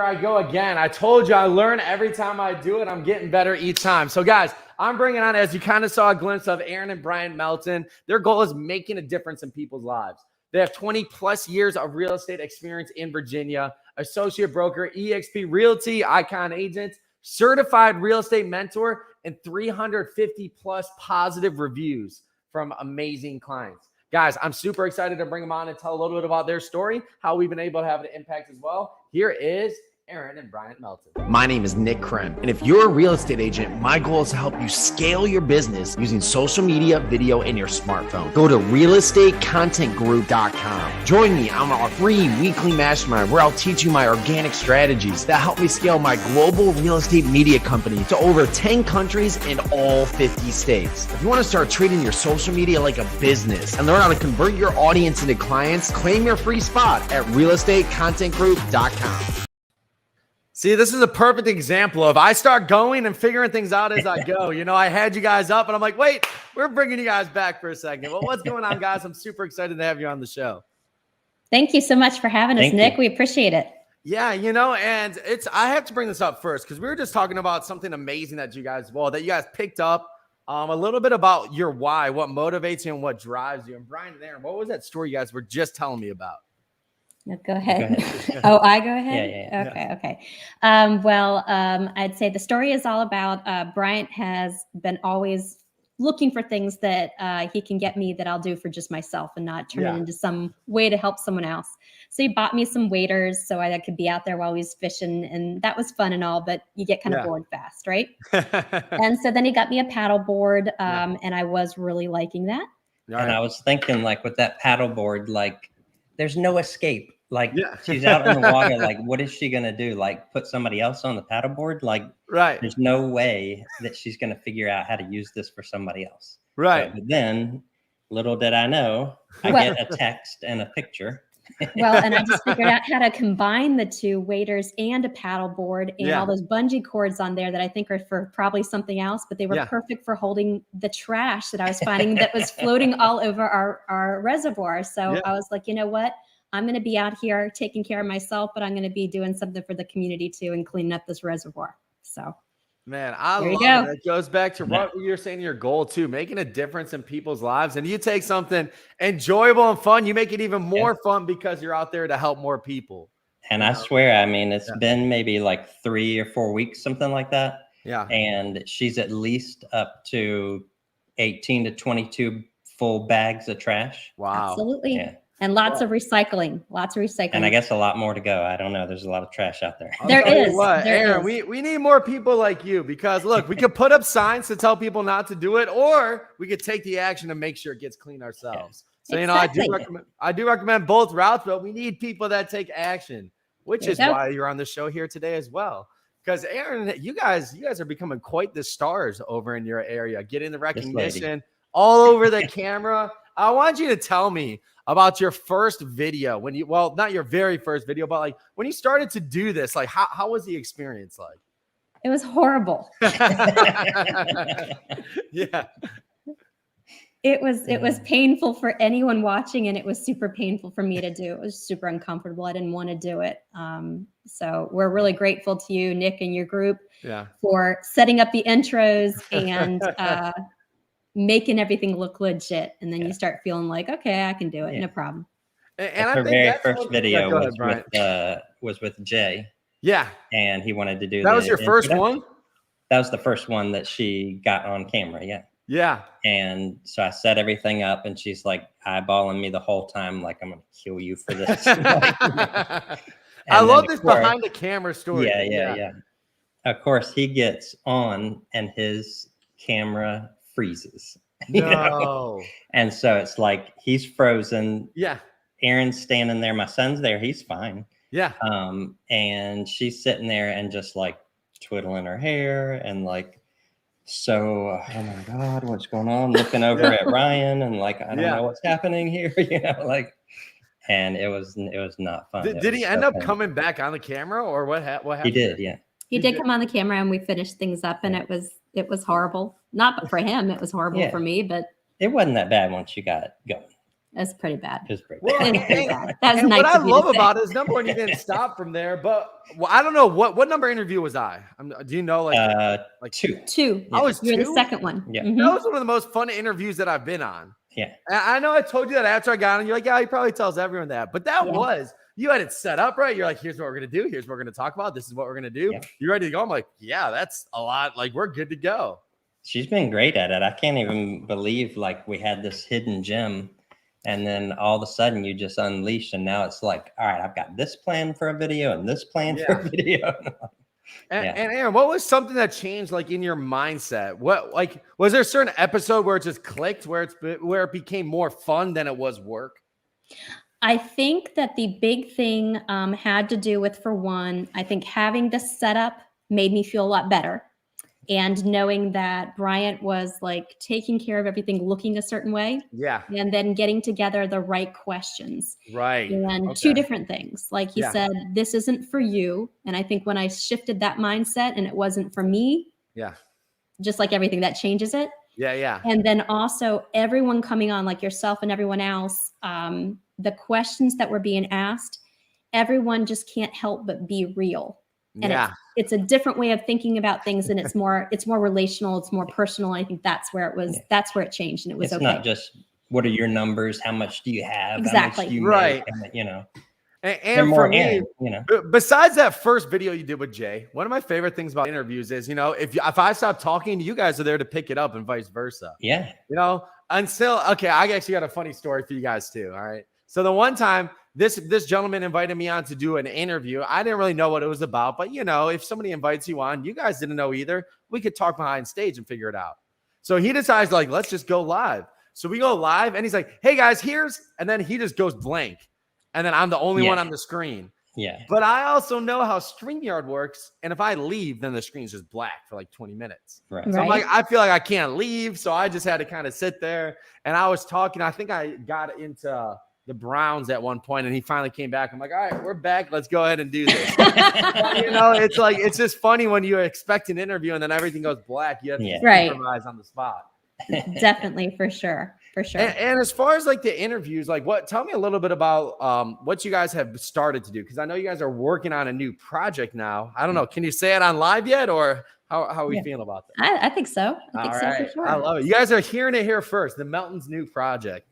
I go again. I told you I learn every time I do it. I'm getting better each time. So guys, I'm bringing on, as you kind of saw a glimpse of, Aaron and Brian Melton. Their goal is making a difference in people's lives. They have 20 plus years of real estate experience in Virginia, associate broker, eXp Realty, Icon agent, certified real estate mentor, and 350 plus positive reviews from amazing clients. Guys, I'm super excited to bring them on and tell a little bit about their story, how we've been able to have an impact as well. Here is Aaron and Brian Melton. My name is Nick Krem, and if you're a real estate agent, my goal is to help you scale your business using social media, video, and your smartphone. Go to realestatecontentgroup.com. Join me on our free weekly mastermind where I'll teach you my organic strategies that help me scale my global real estate media company to over 10 countries and all 50 states. If you want to start treating your social media like a business and learn how to convert your audience into clients, claim your free spot at realestatecontentgroup.com. See, this is a perfect example of I start going and figuring things out as I go. You know, I had you guys up and I'm like, wait, we're bringing you guys back for a second. Well, what's going on, guys? I'm super excited to have you on the show. Thank you so much for having us, Nick. We appreciate it. Yeah, you know, and I have to bring this up first because we were just talking about something amazing that you guys picked up. A little bit about your why, what motivates you and what drives you. And Brian and Aaron, what was that story you guys were just telling me about? No, go ahead. Oh, I go ahead? Yeah. Okay. I'd say the story is all about Bryant has been always looking for things that he can get me that I'll do for just myself and not turn it into some way to help someone else. So he bought me some waders so I could be out there while he was fishing. And that was fun and all, but you get kind of bored fast, right? And so then he got me a paddleboard and I was really liking that. And I was thinking, like, with that paddleboard, like, there's no escape. Like, she's out in the water. Like, what is she going to do? Like, put somebody else on the paddleboard? Like, there's no way that she's going to figure out how to use this for somebody else. Right. But then, little did I know, I get a text and a picture. And I just figured out how to combine the two, waders and a paddleboard and all those bungee cords on there that I think are for probably something else, but they were perfect for holding the trash that I was finding that was floating all over our reservoir. So I was like, you know what? I'm going to be out here taking care of myself, but I'm going to be doing something for the community too and cleaning up this reservoir. So, man, I love it. It goes back to what you're saying, your goal too, making a difference in people's lives. And you take something enjoyable and fun, you make it even more fun because you're out there to help more people. And I swear, I mean, it's been maybe like 3 or 4 weeks, something like that. Yeah. And she's at least up to 18 to 22 full bags of trash. Wow. Absolutely. Yeah. And lots of recycling, And I guess a lot more to go. I don't know. There's a lot of trash out there. There is. Aaron, we need more people like you because look, we could put up signs to tell people not to do it, or we could take the action to make sure it gets clean ourselves. So, you know, I do recommend both routes, but we need people that take action, which is why you're on the show here today as well. Because Aaron, you guys are becoming quite the stars over in your area, getting the recognition all over the camera. I want you to tell me about your first video when not your very first video, but like when you started to do this, like how was the experience like? It was horrible. It was painful for anyone watching, and it was super painful for me to do. It was super uncomfortable. I didn't want to do it. So we're really grateful to you, Nick, and your group for setting up the intros and making everything look legit. And then you start feeling like, okay, I can do it. No problem. And her very first video was with Jay. Yeah. And he wanted to do that. Was your first one? That was the first one that she got on camera. Yeah. Yeah. And so I set everything up and she's like eyeballing me the whole time. Like, I'm going to kill you for this. I love this behind the camera story. Yeah. Of course he gets on and his camera freezes. You know? And so it's like he's frozen. Yeah. Aaron's standing there. My son's there. He's fine. Yeah. And she's sitting there and just like twiddling her hair and like, so, oh my God, what's going on? Looking over at Ryan and like, I don't know what's happening here, you know, like, and it was not fun. Did he end up coming back on the camera or what happened? He did. Yeah. He did come on the camera and we finished things up and it was horrible. Not for him. It was horrible for me, but it wasn't that bad once you got going. That's pretty bad. It's pretty Well, bad. It's pretty bad. That's and nice what I of you to love say. about it is, number one, you didn't stop from there. But I don't know what number interview was I? Do you know? Like 2. 2. I was You're 2? the second one. Yeah. Mhm. That was one of the most fun interviews that I've been on. Yeah. And I know I told you that after I got on. You're like, yeah, he probably tells everyone that. But that was, you had it set up right. You're like, here's what we're going to do. Here's what we're going to talk about. This is what we're going to do. Yeah. You ready to go? I'm like, yeah, that's a lot. Like, we're good to go. She's been great at it. I can't even believe like we had this hidden gem and then all of a sudden you just unleashed and now it's like, all right, I've got this plan for a video and this plan for a video. And Aaron, what was something that changed like in your mindset? What, like, was there a certain episode where it just clicked, where it became more fun than it was work? I think that the big thing had to do with, for one, I think having this setup made me feel a lot better. And knowing that Bryant was like taking care of everything, looking a certain way. Yeah. And then getting together the right questions. Right. And two different things. Like he said, this isn't for you. And I think when I shifted that mindset and it wasn't for me. Yeah. Just like everything, that changes it. Yeah. Yeah. And then also everyone coming on, like yourself and everyone else, the questions that were being asked, everyone just can't help but be real. And it's a different way of thinking about things, and it's more relational, it's more personal. I think that's where it was. That's where it changed, and it was it's not just what are your numbers, how much do you have, exactly, how much do you right? make, you know, and for me, you know, besides that first video you did with Jay, one of my favorite things about interviews is, you know, if I stop talking, you guys are there to pick it up, and vice versa. Yeah, you know, until I actually got a funny story for you guys too. All right, so the one time. This gentleman invited me on to do an interview. I didn't really know what it was about, but you know, if somebody invites you on, you guys didn't know either. We could talk behind stage and figure it out. So he decides like, let's just go live. So we go live and he's like, hey guys, and then he just goes blank. And then I'm the only one on the screen. Yeah. But I also know how StreamYard works. And if I leave, then the screen's just black for like 20 minutes. Right. So I'm like, I feel like I can't leave. So I just had to kind of sit there. And I was talking. I think I got into the Browns at one point, and he finally came back. I'm like, all right, we're back. Let's go ahead and do this. You know, it's like, it's just funny when you expect an interview and then everything goes black. You have to improvise on the spot. Definitely, for sure. For sure. And as far as like the interviews, like tell me a little bit about what you guys have started to do. Cause I know you guys are working on a new project now. I don't know. Can you say it on live yet, or how are we feeling about that? I think so. I think so for sure. I love it. You guys are hearing it here first. The Melton's new project.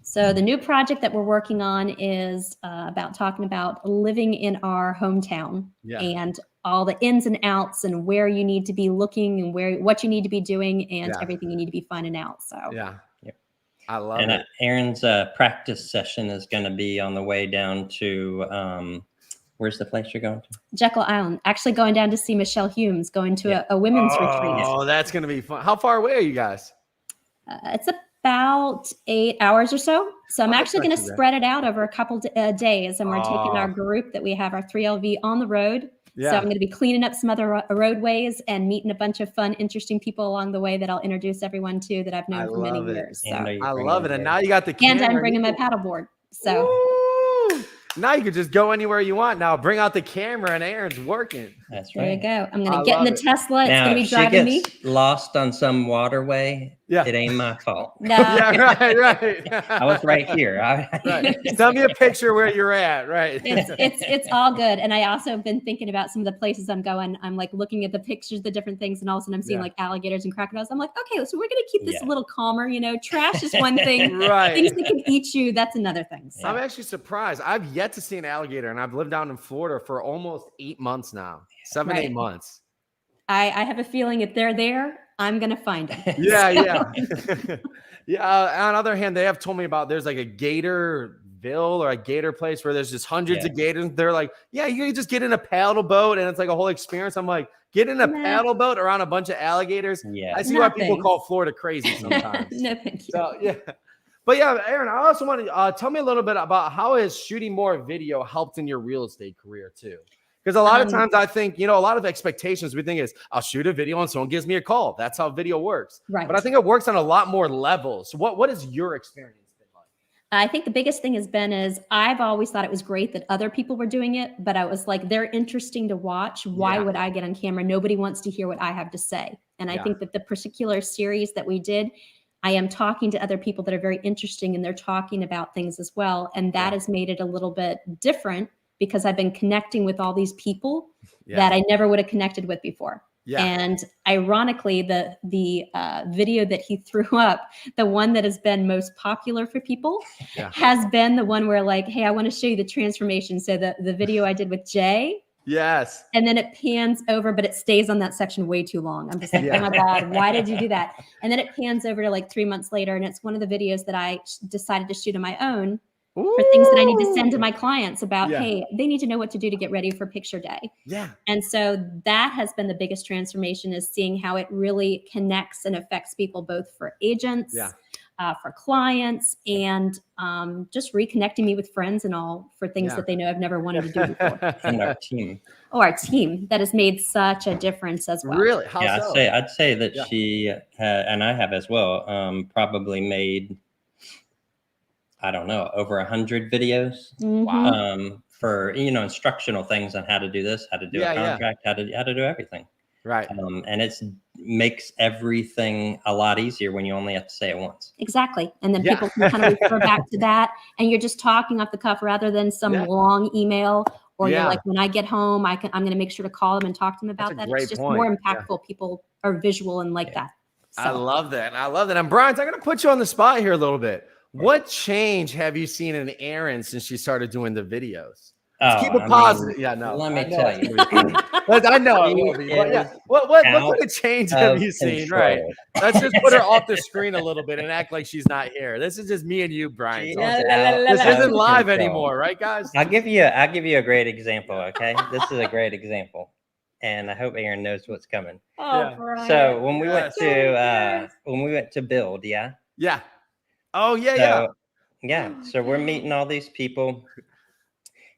So the new project that we're working on is about talking about living in our hometown and all the ins and outs and where you need to be looking and what you need to be doing and everything you need to be finding out. So I love it. Aaron's practice session is going to be on the way down to where's the place you're going to? Jekyll Island. Actually going down to see Michelle Humes, going to a women's retreat. Oh, that's going to be fun. How far away are you guys? It's about 8 hours or so. So I'm actually going to spread it out over a couple days. And we're taking our group that we have, our 3LV, on the road. So I'm going to be cleaning up some other roadways and meeting a bunch of fun, interesting people along the way that I'll introduce everyone to that I've known for many years. So I love it. And now you got the camera. And I'm bringing my paddleboard. So Woo! Now you can just go anywhere you want. Now bring out the camera and Aaron's working. That's right. There you go. I'm going to get in the Tesla. It's going to be driving me. Lost on some waterway. It ain't my fault. No. right. I was right here. Send me a picture where you're at. Right. It's all good. And I also have been thinking about some of the places I'm going. I'm like looking at the pictures, the different things, and all of a sudden I'm seeing like alligators and crocodiles. I'm like, okay, so we're going to keep this a little calmer. You know, trash is one thing. Right. Things that can eat you, that's another thing. So. I'm actually surprised. I've yet to see an alligator, and I've lived down in Florida for almost 8 months now. 7-8 months. I have a feeling if they're there, I'm going to find them. Yeah. On the other hand, they have told me about there's like a Gatorville or a gator place where there's just hundreds of gators. They're like, you can just get in a paddle boat and it's like a whole experience. I'm like, get in a paddle boat around a bunch of alligators. Yeah. I see why people call Florida crazy sometimes. No, thank you. So, But Aaron, I also want to tell me a little bit about how has shooting more video helped in your real estate career too? Because a lot of times I think, a lot of expectations we think is I'll shoot a video and someone gives me a call. That's how video works. Right. But I think it works on a lot more levels. So what is your experience been like? I think the biggest thing has been is I've always thought it was great that other people were doing it, but I was like, they're interesting to watch. Why would I get on camera? Nobody wants to hear what I have to say. And I think that the particular series that we did, I am talking to other people that are very interesting, and they're talking about things as well. And that has made it a little bit different because I've been connecting with all these people that I never would have connected with before. Yeah. And ironically, the video that he threw up, the one that has been most popular for people, has been the one where like, hey, I want to show you the transformation. So the video I did with Jay. Yes. And then it pans over, but it stays on that section way too long. I'm just like, oh my God, why did you do that? And then it pans over to like 3 months later. And it's one of the videos that I decided to shoot on my own for things that I need to send to my clients about, hey, they need to know what to do to get ready for picture day. Yeah. And so that has been the biggest transformation, is seeing how it really connects and affects people, both for agents, for clients, and just reconnecting me with friends and all for things that they know I've never wanted to do before. And our team. Oh, our team, that has made such a difference as well. Really? How so? I'd say that she, and I have as well, probably made, I don't know, over 100 videos for, instructional things on how to do this, how to do a contract, how to do everything. Right. And it makes everything a lot easier when you only have to say it once. Exactly. And then people can kind of refer back to that, and you're just talking off the cuff rather than some long email, or you're like, when I get home, I'm going to make sure to call them and talk to them about that. It's just more impactful. People are visual and like that. So. I love that. And Brian, I'm going to put you on the spot here a little bit. What change have you seen in Erin since she started doing the videos? Let's keep it positive. Let me tell you. I know it will be. But what kind of change have you seen? Right. Let's just put her off the screen a little bit and act like she's not here. This is just me and you, Brian. This isn't live anymore, right, guys? I'll give you a great example. Okay, this is a great example, and I hope Erin knows what's coming. Oh, Brian. So when we went to build, so we're meeting all these people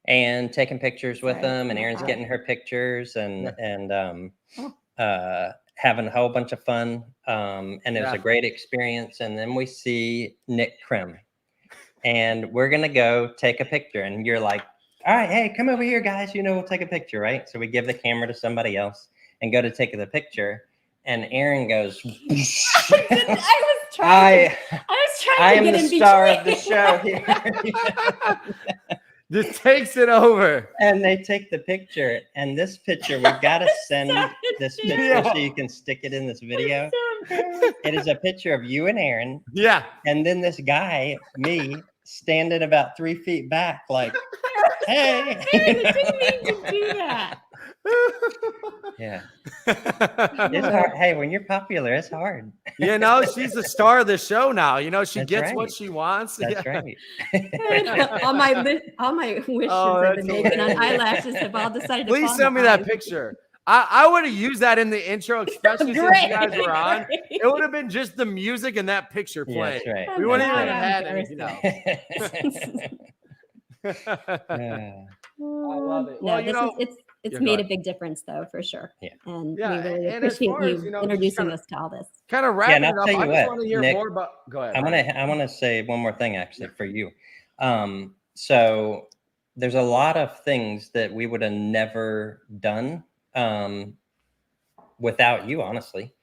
and taking pictures with them, and Erin's getting her pictures and having a whole bunch of fun. And it was a great experience. And then we see Nick Krem, and we're going to go take a picture. And you're like, all right, hey, come over here, guys. We'll take a picture, right? So we give the camera to somebody else and go to take the picture. And Erin goes, I am the star of the show here. Just takes it over. And they take the picture. And this picture, we've got to send this picture so you can stick it in this video. It is a picture of you and Erin. Yeah. And then this guy, me, standing about 3 feet back, like, hey. Erin, didn't mean to do that. Yeah. It's hard. Hey, when you're popular, it's hard. She's the star of the show now. She gets what she wants. That's right. all my wishes have been making on eyelashes have all decided to Please send me that picture. I would have used that in the intro, especially since you guys were on. It would have been just the music and that picture playing. Yeah, that's right. We wouldn't even have had anything else. I love it. Well, it's made a big difference, though, for sure. Yeah. And we really appreciate you introducing us to all this. Kind of wrapping it up. I just want to hear more about. Go ahead. I want to say one more thing, actually, for you. So there's a lot of things that we would have never done without you, honestly,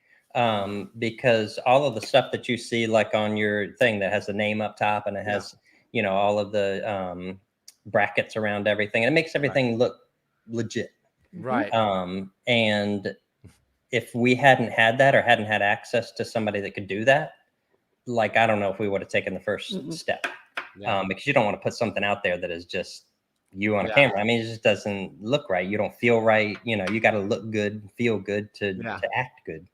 because all of the stuff that you see, like on your thing that has the name up top and it has, all of the brackets around everything, and it makes everything look legit. Right. And if we hadn't had that or hadn't had access to somebody that could do that, like, I don't know if we would have taken the first step. Because you don't want to put something out there that is just you on a camera. I mean, it just doesn't look right. You don't feel right. You got to look good, feel good to act good.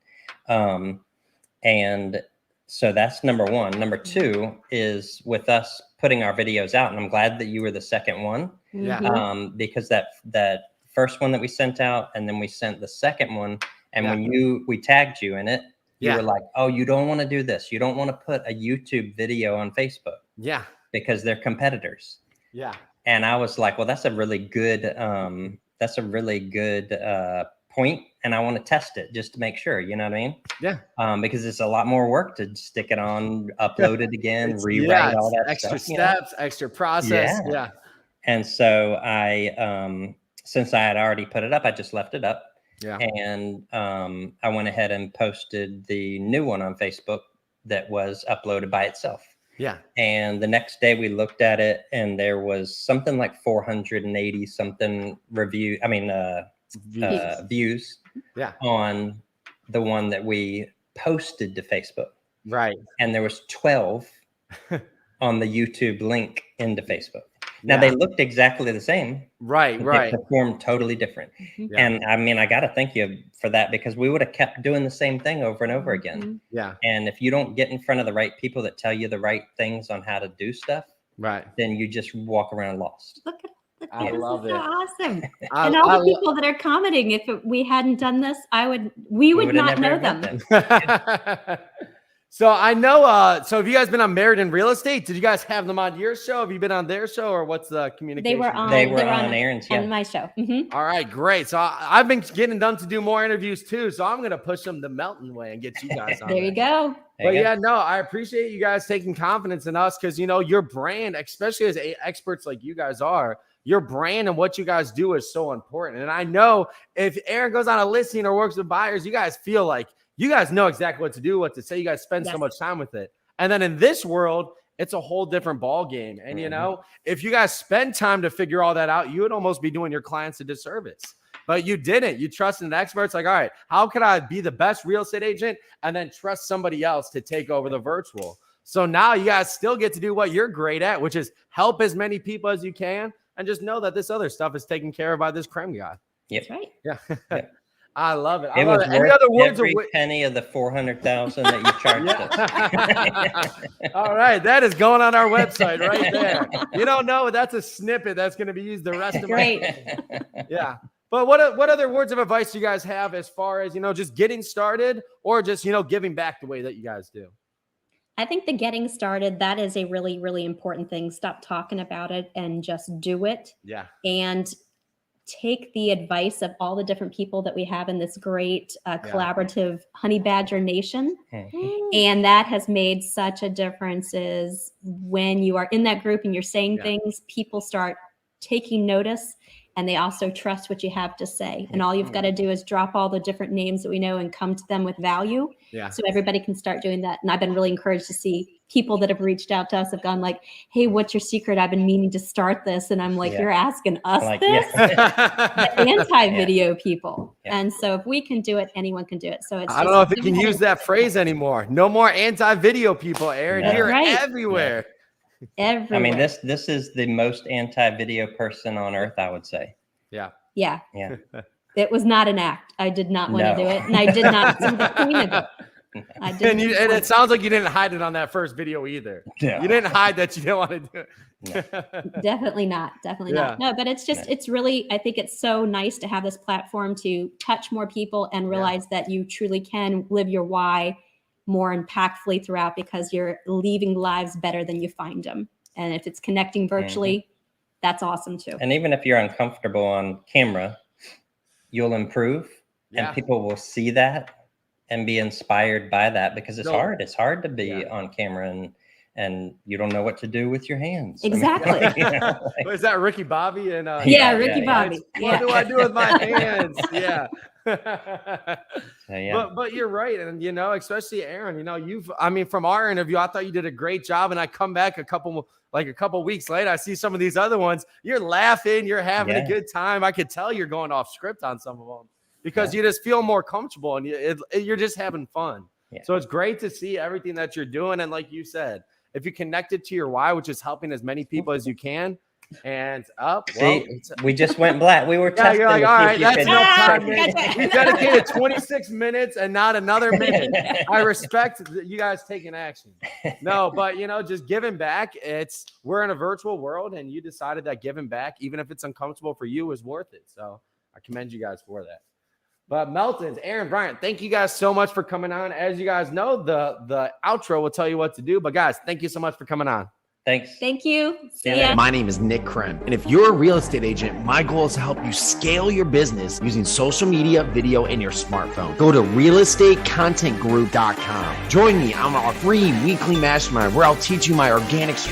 And so that's number one. Number two is with us putting our videos out. And I'm glad that you were the second one. Because that first one that we sent out, and then we sent the second one. And when we tagged you in it, you were like, oh, you don't want to do this. You don't want to put a YouTube video on Facebook. Yeah. Because they're competitors. Yeah. And I was like, well, that's a really good point. And I want to test it just to make sure, you know what I mean? Yeah. Because it's a lot more work to stick it on, upload it again, rewrite all that extra stuff, steps, extra process. Yeah. And so I, since I had already put it up, I just left it up. Yeah. And I went ahead and posted the new one on Facebook that was uploaded by itself. Yeah. And the next day we looked at it and there was something like 480 something views on the one that we posted to Facebook. Right. And there was 12 on the YouTube link into Facebook. Now they looked exactly the same. Right. They performed totally different. Yeah. And I mean, I got to thank you for that, because we would have kept doing the same thing over and over again. Yeah. And if you don't get in front of the right people that tell you the right things on how to do stuff, then you just walk around lost. Look at I love it. So awesome. And all the people that are commenting, if we hadn't done this, we would not know them. So I know, so have you guys been on Married in Real Estate? Did you guys have them on your show? Have you been on their show, or what's the communication? They were on Aaron's, on my show. All right, great. So I've been getting them to do more interviews too. So I'm going to push them the Melton way and get you guys on there. You go. But yeah, no, I appreciate you guys taking confidence in us, because, you know, your brand, especially as experts like you guys are, your brand and what you guys do is so important. And I know if Aaron goes on a listing or works with buyers, you guys feel like you guys know exactly what to do, what to say. You guys spend so much time with it. And then in this world, it's a whole different ball game. And, you know, if you guys spend time to figure all that out, you would almost be doing your clients a disservice. But you didn't. You trusted the experts. Like, all right, how can I be the best real estate agent and then trust somebody else to take over the virtual? So now you guys still get to do what you're great at, which is help as many people as you can. And just know that this other stuff is taken care of by this Krem guy. That's right. Yeah. I love it. It was Any other words? Every penny of the 400,000 that you charged us. All right, that is going on our website right there. You don't know, that's a snippet that's going to be used the rest of my Yeah. But what other words of advice do you guys have as far as, you know, just getting started, or just, you know, giving back the way that you guys do? I think the getting started, that is a really, really important thing. Stop talking about it and just do it. Yeah. And take the advice of all the different people that we have in this great collaborative Honey Badger Nation. And that has made such a difference, is when you are in that group and you're saying things, people start taking notice, and they also trust what you have to say. And all you've got to do is drop all the different names that we know and come to them with value. Yeah. So everybody can start doing that. And I've been really encouraged to see people that have reached out to us have gone like, hey, what's your secret? I've been meaning to start this. And I'm like, you're asking us this? The anti-video people. Yeah. And so if we can do it, anyone can do it. So it's I don't know if we can use that phrase anymore. No more anti-video people, Aaron. You're everywhere. Everywhere. I mean, this is the most anti-video person on earth, I would say. Yeah. It was not an act. I did not want to do it, and I did not see the point of it. And it sounds like you didn't hide it on that first video either. Yeah. You didn't hide that you didn't want to do it. No. Definitely not. No, but it's just, it's really, I think it's so nice to have this platform to touch more people and realize that you truly can live your why more impactfully throughout, because you're leaving lives better than you find them. And if it's connecting virtually, that's awesome too. And even if you're uncomfortable on camera, you'll improve and people will see that and be inspired by that, because it's hard. It's hard to be on camera and you don't know what to do with your hands. Exactly. I mean, you know, is that Ricky Bobby? And Ricky Bobby. What do I do with my hands? But you're right. And, you know, especially Aaron, you know, from our interview, I thought you did a great job. And I come back a couple weeks later, I see some of these other ones. You're laughing, you're having a good time. I could tell you're going off script on some of them, because you just feel more comfortable and you're just having fun. So it's great to see everything that you're doing. And like you said, if you connect it to your why, which is helping as many people as you can, and we just went black. We were testing. You're like, all right, that's enough time. You dedicated 26 minutes and not another minute. I respect you guys taking action. No, but you know, just giving back. We're in a virtual world, and you decided that giving back, even if it's uncomfortable for you, is worth it. So I commend you guys for that. But Meltons, Aaron, Bryant, thank you guys so much for coming on. As you guys know, the outro will tell you what to do. But guys, thank you so much for coming on. Thanks. Thank you. See ya. My name is Nick Krem, and if you're a real estate agent, my goal is to help you scale your business using social media, video, and your smartphone. Go to realestatecontentgroup.com. Join me on our free weekly mastermind where I'll teach you my organic strategy